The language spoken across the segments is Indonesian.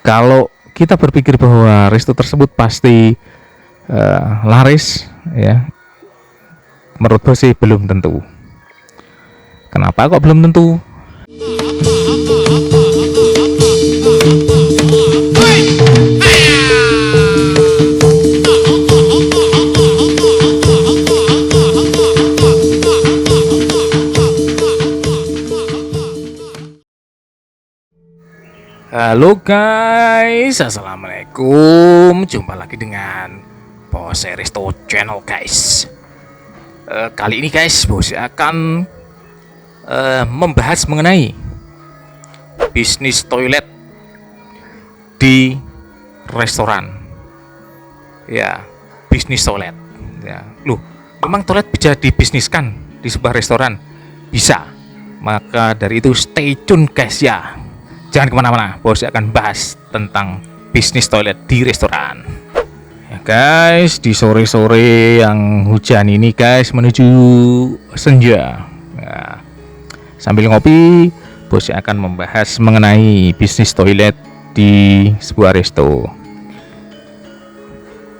Kalau kita berpikir bahwa resto tersebut pasti laris, ya, menurut gue sih belum tentu. Kenapa kok belum tentu? Halo guys, assalamualaikum. Jumpa lagi dengan Bos Resto Channel guys. Kali ini guys, Bos akan membahas mengenai bisnis toilet di restoran. Ya, bisnis toilet. Ya, loh, memang toilet bisa dibisniskan di sebuah restoran? Bisa. Maka dari itu stay tune guys ya. Jangan kemana-mana, Bos akan bahas tentang bisnis toilet di restoran. Ya guys, di sore-sore yang hujan ini guys, menuju senja. Nah, sambil ngopi, Bos akan membahas mengenai bisnis toilet di sebuah resto.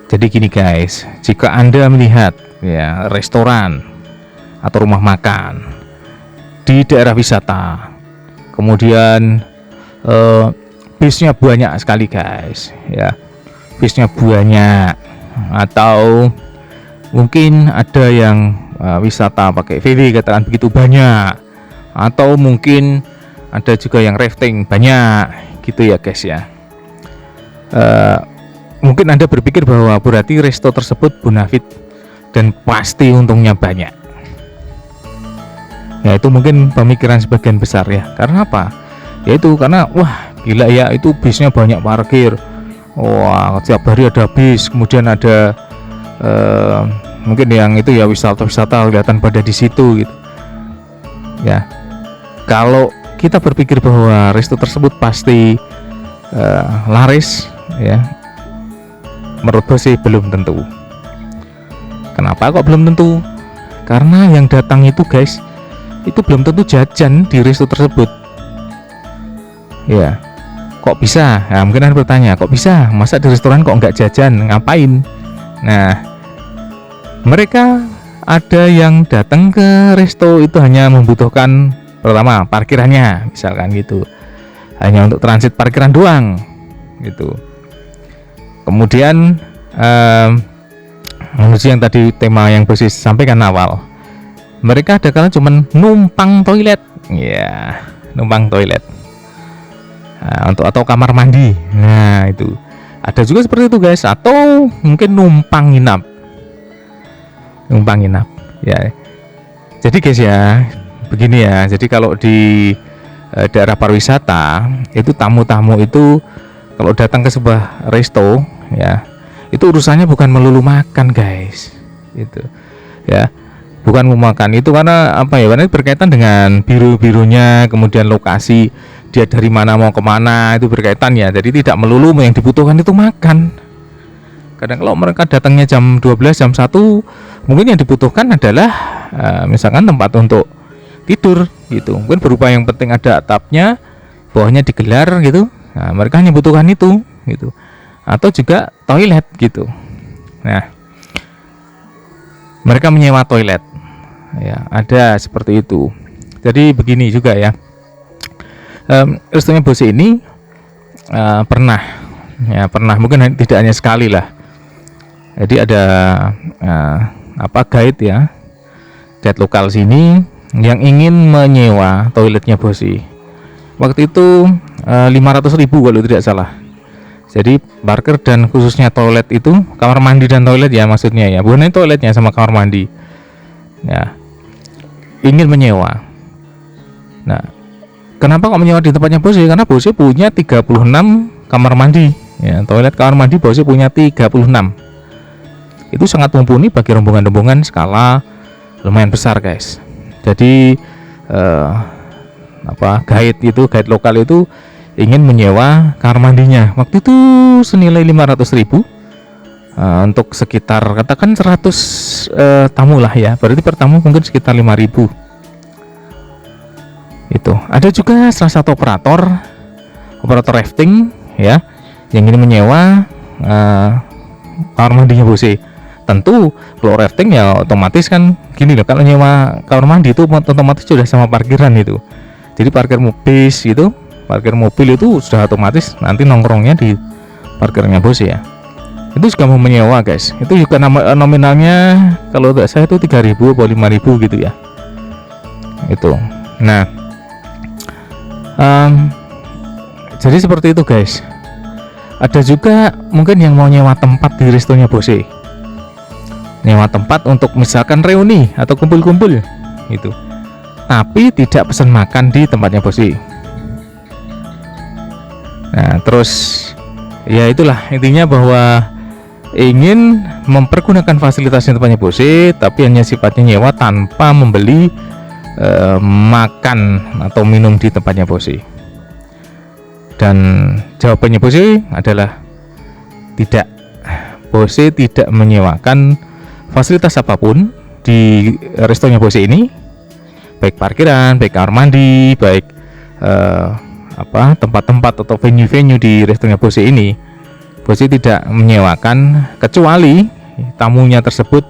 Jadi gini guys, jika Anda melihat ya restoran atau rumah makan di daerah wisata, kemudian bisnya banyak sekali guys, ya, bisnya banyak, atau mungkin ada yang wisata pakai VW katakan begitu banyak, atau mungkin ada juga yang rafting banyak gitu ya guys ya. Mungkin Anda berpikir bahwa berarti resto tersebut bonafit dan pasti untungnya banyak. Ya itu mungkin pemikiran sebagian besar ya. Karena apa? Yaitu karena wah gila ya, itu bisnya banyak parkir, wah setiap hari ada bis, kemudian ada mungkin yang itu ya wisata kelihatan pada di situ gitu ya. Kalau kita berpikir bahwa resto tersebut pasti laris ya, menurut gue sih belum tentu. Kenapa kok belum tentu? Karena yang datang itu guys, itu belum tentu jajan di resto tersebut. Ya, kok bisa? Nah, mungkin Anda bertanya, kok bisa? Masa di restoran kok nggak jajan? Ngapain? Nah, mereka ada yang datang ke resto itu hanya membutuhkan pertama parkirannya, misalkan gitu, hanya untuk transit parkiran doang, gitu. Kemudian menuju yang tadi tema yang Bos sampaikan awal, mereka ada kala cuman numpang toilet, ya, numpang toilet. Nah, atau kamar mandi. Nah, itu ada juga seperti itu guys, atau mungkin numpang nginap ya. Jadi guys ya, begini ya, jadi kalau di daerah pariwisata itu tamu-tamu itu kalau datang ke sebuah resto ya, itu urusannya bukan melulu makan guys, gitu ya, bukan mau makan itu karena apa ya, karena berkaitan dengan biru-birunya, kemudian lokasi dia dari mana mau kemana itu berkaitan ya. Jadi tidak melulu yang dibutuhkan itu makan. Kadang kalau mereka datangnya jam 12, jam 1, mungkin yang dibutuhkan adalah misalkan tempat untuk tidur gitu. Mungkin berupa yang penting ada atapnya, bawahnya digelar gitu. Nah, mereka hanya butuhkan itu gitu. Atau juga toilet gitu. Nah, mereka menyewa toilet. Ya, ada seperti itu. Jadi begini juga ya. Restonya Bos ini pernah mungkin tidak hanya sekali lah. Jadi ada guide lokal sini yang ingin menyewa toiletnya Bos. Waktu itu 500.000 kalau tidak salah. Jadi parkir dan khususnya toilet itu, kamar mandi dan toilet ya maksudnya ya, bukan toiletnya sama kamar mandi ya, ingin menyewa. Nah, kenapa kok menyewa di tempatnya Bos? Karena Bos punya 36 kamar mandi ya, toilet kamar mandi Bos punya 36. Itu sangat mumpuni bagi rombongan-rombongan skala lumayan besar guys. Jadi guide lokal itu ingin menyewa kamar mandinya. Waktu itu senilai 500.000 untuk sekitar katakan 100 tamu lah ya. Berarti per tamu mungkin sekitar 5.000. Itu ada juga salah satu operator rafting ya, yang ini menyewa kamar mandinya bose. Tentu kalau rafting ya otomatis kan gini loh, kalau nyewa kamar mandi itu otomatis sudah sama parkiran itu. Jadi parkir mobil gitu, parkir mobil itu sudah otomatis nanti nongkrongnya di parkirnya bose ya. Itu juga mau menyewa guys. Itu juga nominalnya kalau tidak saya itu 3.000 atau 5.000 gitu ya. Itu. Nah, jadi seperti itu guys. Ada juga mungkin yang mau nyewa tempat di restonya bose, nyewa tempat untuk misalkan reuni atau kumpul-kumpul gitu, tapi tidak pesan makan di tempatnya bose. Nah terus ya itulah intinya, bahwa ingin mempergunakan fasilitasnya tempatnya bose tapi hanya sifatnya nyewa tanpa membeli makan atau minum di tempatnya bose. Dan jawabannya bose adalah tidak. Bose tidak menyewakan fasilitas apapun di restonya bose ini, baik parkiran, baik kamar mandi, baik tempat-tempat atau venue-venue di restonya bose ini. Bose tidak menyewakan kecuali tamunya tersebut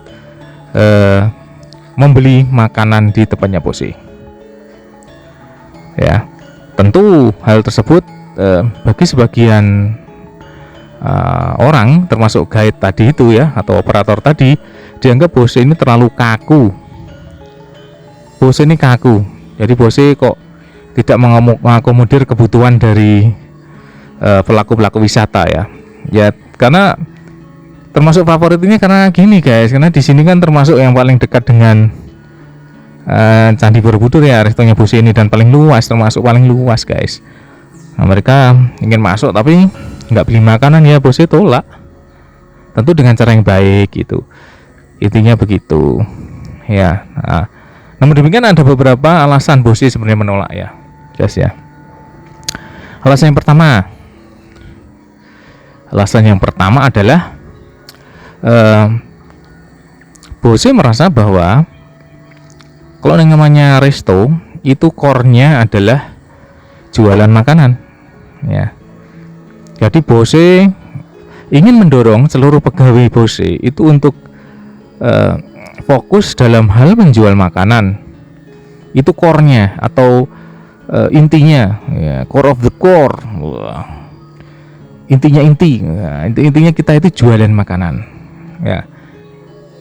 membeli makanan di tempatnya bose. Ya, tentu hal tersebut bagi sebagian orang termasuk guide tadi itu ya, atau operator tadi, dianggap bose ini terlalu kaku. Bose ini kaku, jadi bose kok tidak mengakomodir kebutuhan dari pelaku-pelaku wisata ya. Ya karena termasuk favoritnya karena gini guys, karena di sini kan termasuk yang paling dekat dengan Candi Borobudur ya, restonya bose ini, dan paling luas, termasuk paling luas guys. Nah, mereka ingin masuk tapi nggak beli makanan ya, bose tolak, tentu dengan cara yang baik gitu, intinya begitu ya. Namun demikian ada beberapa alasan bose sebenarnya menolak ya guys ya. Alasan yang pertama adalah bose merasa bahwa kalau yang namanya resto itu core-nya adalah jualan makanan ya. Jadi bose ingin mendorong seluruh pegawai bose itu untuk fokus dalam hal menjual makanan. Itu core-nya atau intinya ya, core of the core. Intinya kita itu jualan makanan ya.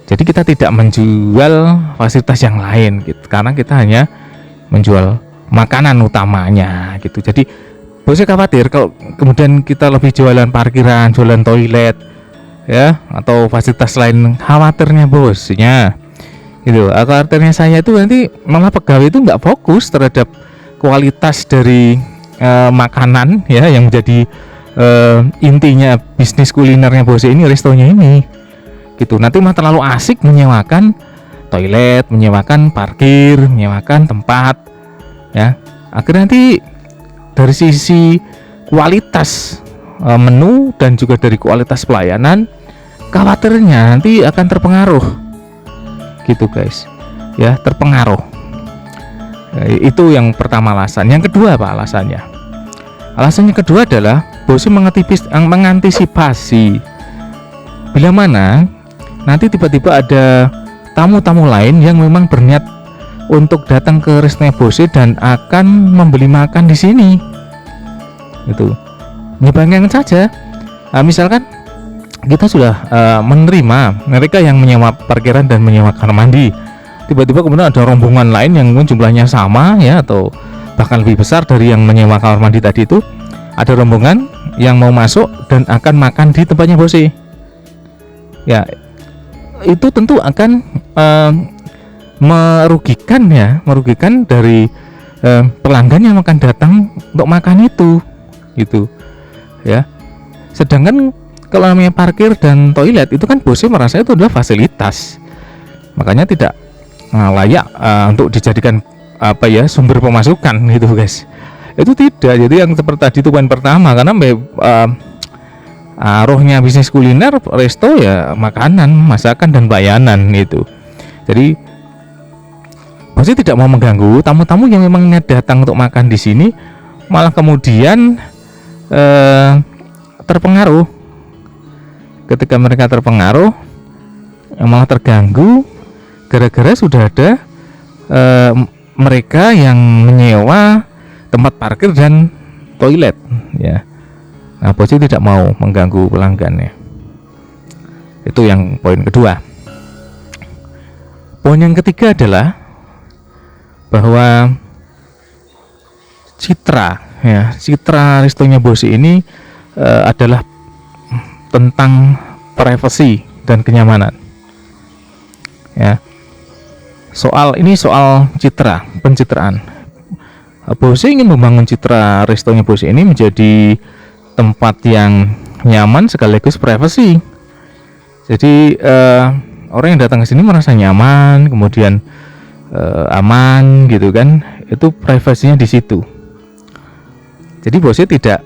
Jadi kita tidak menjual fasilitas yang lain gitu, karena kita hanya menjual makanan utamanya gitu. Jadi bosnya khawatir kalau kemudian kita lebih jualan parkiran, jualan toilet ya, atau fasilitas lain, khawatirnya bosnya gitu. Khawatirnya saya itu nanti malah pegawai itu nggak fokus terhadap kualitas dari makanan ya, yang menjadi intinya bisnis kulinernya bose ini, restonya ini gitu. Nanti mah terlalu asik menyewakan toilet, menyewakan parkir, menyewakan tempat ya. Akhirnya nanti dari sisi kualitas menu dan juga dari kualitas pelayanan, khawatirnya nanti akan terpengaruh gitu guys ya, terpengaruh. Itu yang pertama alasan. Yang kedua apa alasannya? Alasannya kedua adalah bose mengantisipasi bila mana nanti tiba-tiba ada tamu-tamu lain yang memang berniat untuk datang ke restonya bose dan akan membeli makan di sini gitu. Bayangkan saja, misalkan kita sudah menerima mereka yang menyewa parkiran dan menyewa kamar mandi, tiba-tiba kemudian ada rombongan lain yang jumlahnya sama ya, atau bahkan lebih besar dari yang menyewa kamar mandi tadi itu, ada rombongan yang mau masuk dan akan makan di tempatnya bose ya. Itu tentu akan merugikan dari pelanggan yang akan datang untuk makan itu gitu ya. Sedangkan kalau namanya parkir dan toilet itu kan bose merasa itu adalah fasilitas, makanya tidak layak untuk dijadikan sumber pemasukan gitu guys. Itu tidak. Jadi yang seperti tadi itu poin pertama, karena rohnya bisnis kuliner resto ya makanan, masakan dan pelayanan itu. Jadi bose tidak mau mengganggu tamu-tamu yang memang niat datang untuk makan di sini, malah kemudian terpengaruh. Ketika mereka terpengaruh, malah terganggu gara-gara sudah ada mereka yang menyewa tempat parkir dan toilet, ya. Nah, bosnya tidak mau mengganggu pelanggannya. Itu yang poin kedua. Poin yang ketiga adalah bahwa citra restonya Bose ini adalah tentang privasi dan kenyamanan. Ya. Soal pencitraan. Bose ingin membangun citra restonya Bose ini menjadi tempat yang nyaman sekaligus privasi. Jadi orang yang datang ke sini merasa nyaman, kemudian aman gitu kan. Itu privasinya di situ. Jadi Bose tidak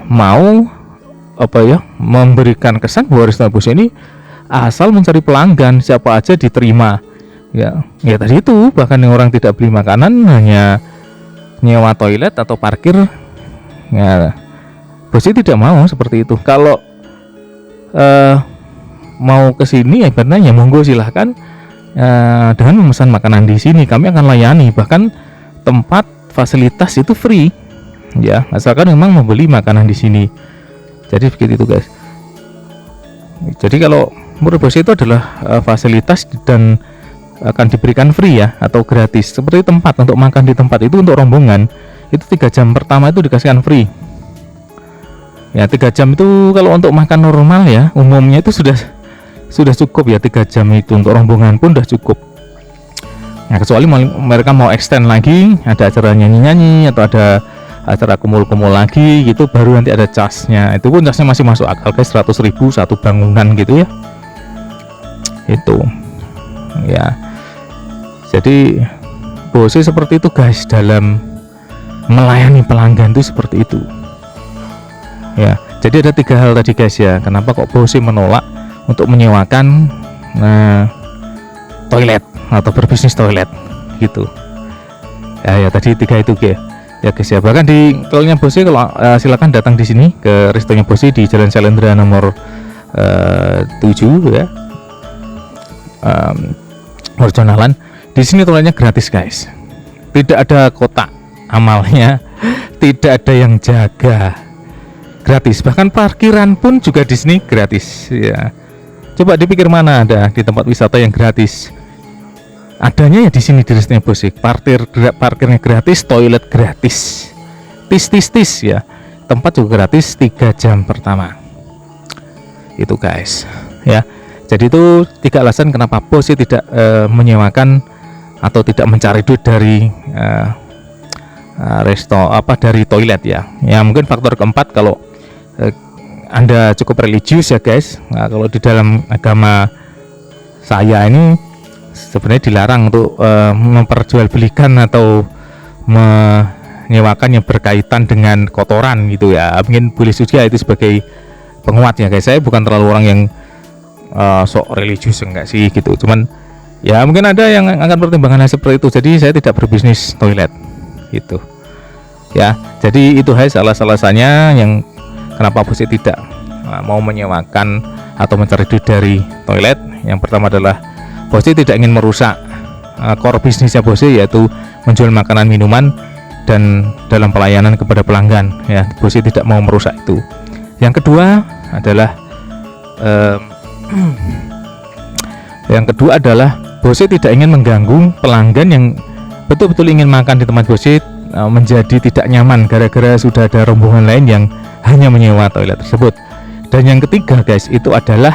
mau memberikan kesan bahwa restoran Bose ini asal mencari pelanggan, siapa aja diterima. Ya tadi itu, bahkan yang orang tidak beli makanan hanya nyewa toilet atau parkir. Ya, Bose tidak mau seperti itu. Kalau mau ke sini ya monggo silahkan dengan memesan makanan di sini, kami akan layani. Bahkan tempat fasilitas itu free, ya, asalkan memang membeli makanan di sini. Jadi begitu itu, guys. Jadi kalau menurut Bose itu adalah fasilitas dan akan diberikan free, ya, atau gratis. Seperti tempat untuk makan di tempat itu untuk rombongan itu 3 jam pertama itu dikasihkan free. Ya 3 jam itu kalau untuk makan normal ya umumnya itu sudah cukup, ya. 3 jam itu untuk rombongan pun sudah cukup. Nah, kecuali mereka mau extend lagi, ada acara nyanyi-nyanyi atau ada acara kumul-kumul lagi gitu, baru nanti ada charge-nya. Itu pun charge-nya masih masuk akal, guys. 100.000 satu bangunan gitu, ya. Itu ya. Jadi Bose seperti itu, guys, dalam melayani pelanggan itu seperti itu, ya. Jadi ada 3 hal tadi, guys, ya. Kenapa kok Bose menolak untuk menyewakan toilet atau berbisnis toilet gitu, ya tadi 3 itu, ya guys, ya. Bahkan di tolnya Bose, kalau silakan datang di sini ke restonya Bose di Jalan Salendra nomor 7, ya, Morjonalan. Di sini toiletnya gratis, guys. Tidak ada kotak amalnya, tidak ada yang jaga, gratis. Bahkan parkiran pun juga di sini gratis, ya. Coba dipikir mana ada di tempat wisata yang gratis? Adanya ya di sini di restonya Bose. Parkirnya gratis, toilet gratis, tis, ya. Tempat juga gratis 3 jam pertama. Itu, guys, ya. Jadi itu 3 alasan kenapa Bose tidak menyewakan atau tidak mencari duit dari dari toilet, ya. Ya mungkin faktor keempat, kalau Anda cukup religius, ya, guys. Nah, kalau di dalam agama saya ini sebenarnya dilarang untuk memperjualbelikan atau menyewakan yang berkaitan dengan kotoran gitu, ya. Mungkin boleh saja itu sebagai penguat, ya, guys. Saya bukan terlalu orang yang sok religius, enggak sih gitu. Cuman ya mungkin ada yang akan pertimbangan seperti itu. Jadi saya tidak berbisnis toilet gitu, ya. Jadi itu, guys, alasannya yang kenapa Bose tidak mau menyewakan atau mencari duit dari toilet. Yang pertama adalah Bose tidak ingin merusak core bisnisnya Bose, yaitu menjual makanan minuman dan dalam pelayanan kepada pelanggan, ya. Bose tidak mau merusak itu. Yang kedua adalah Bose tidak ingin mengganggu pelanggan yang betul-betul ingin makan di tempat Bose menjadi tidak nyaman gara-gara sudah ada rombongan lain yang hanya menyewa toilet tersebut. Dan yang ketiga, guys, itu adalah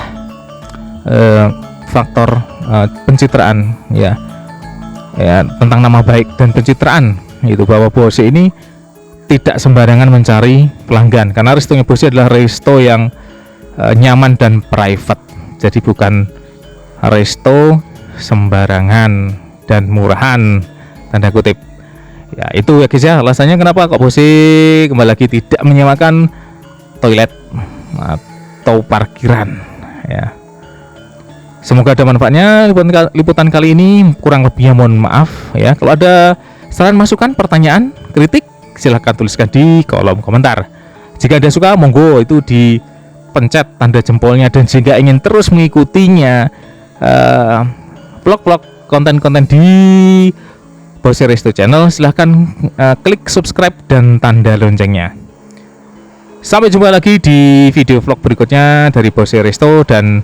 faktor pencitraan, ya, tentang nama baik dan pencitraan, itu bahwa Bose ini tidak sembarangan mencari pelanggan, karena restonya Bose adalah resto yang nyaman dan private. Jadi bukan resto sembarangan dan murahan, tanda kutip, ya. Itu, ya, guys, ya, alasannya kenapa kok Bose kembali lagi tidak menyewakan toilet atau parkiran, ya. Semoga ada manfaatnya liputan kali ini. Kurang lebihnya mohon maaf, ya. Kalau ada saran, masukan, pertanyaan, kritik, silahkan tuliskan di kolom komentar. Jika Anda suka, monggo itu dipencet tanda jempolnya, dan jika ingin terus mengikutinya vlog-vlog konten-konten di Bose Resto Channel, silahkan klik subscribe dan tanda loncengnya. Sampai jumpa lagi di video vlog berikutnya dari Bose Resto, dan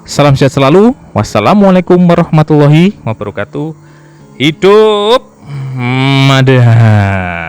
salam sehat selalu. Wassalamualaikum warahmatullahi wabarakatuh. Hidup Mada.